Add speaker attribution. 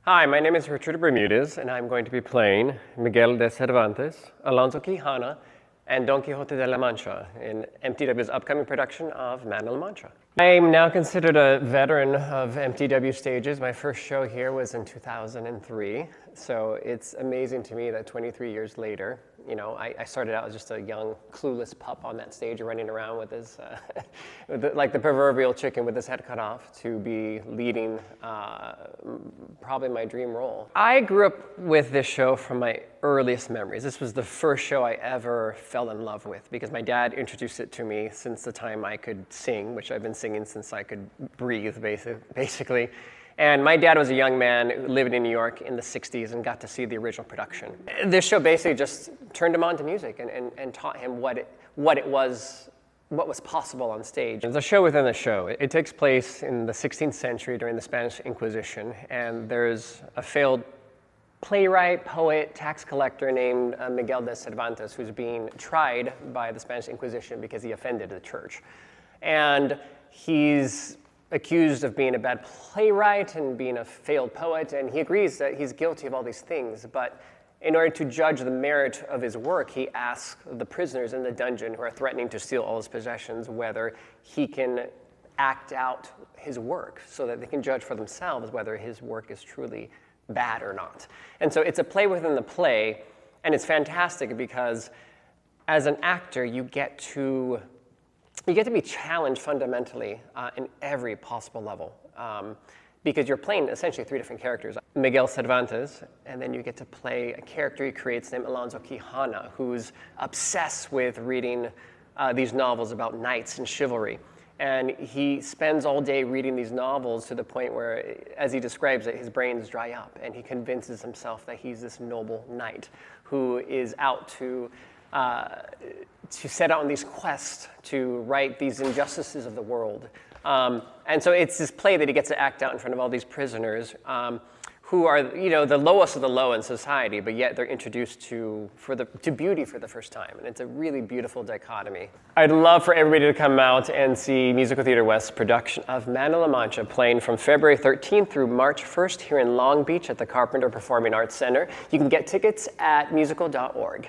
Speaker 1: Hi, my name is Richard Bermudez, and I'm going to be playing Miguel de Cervantes, Alonso Quijana, and Don Quixote de la Mancha in MTW's upcoming production of Man of La Mancha. I'm now considered a veteran of MTW stages. My first show here was in 2003, so it's amazing to me that 23 years later, I started out as just a young, clueless pup on that stage running around with his, like the proverbial chicken with his head cut off, to be leading probably my dream role. I grew up with this show from my earliest memories. This was the first show I ever fell in love with because my dad introduced it to me since the time I could sing, which I've been singing since I could breathe, basically. And my dad was a young man who lived in New York in the 60s and got to see the original production. This show basically just turned him on to music and taught him what was possible on stage. There's a show within the show. It takes place in the 16th century during the Spanish Inquisition, and there's a failed playwright, poet, tax collector named Miguel de Cervantes, who's being tried by the Spanish Inquisition because he offended the church. And he's accused of being a bad playwright and being a failed poet, and he agrees that he's guilty of all these things, but in order to judge the merit of his work, he asks the prisoners in the dungeon who are threatening to steal all his possessions whether he can act out his work so that they can judge for themselves whether his work is truly bad or not. And so it's a play within the play, and it's fantastic because as an actor, you get to be challenged fundamentally in every possible level because you're playing essentially three different characters. Miguel Cervantes, and then you get to play a character he creates named Alonso Quijana, who's obsessed with reading these novels about knights and chivalry. And he spends all day reading these novels to the point where, as he describes it, his brains dry up, and he convinces himself that he's this noble knight who is out to set out on these quests to right these injustices of the world. And so it's this play that he gets to act out in front of all these prisoners who are, the lowest of the low in society, but yet they're introduced to beauty for the first time. And it's a really beautiful dichotomy. I'd love for everybody to come out and see Musical Theater West's production of Man of La Mancha, playing from February 13th through March 1st here in Long Beach at the Carpenter Performing Arts Center. You can get tickets at musical.org.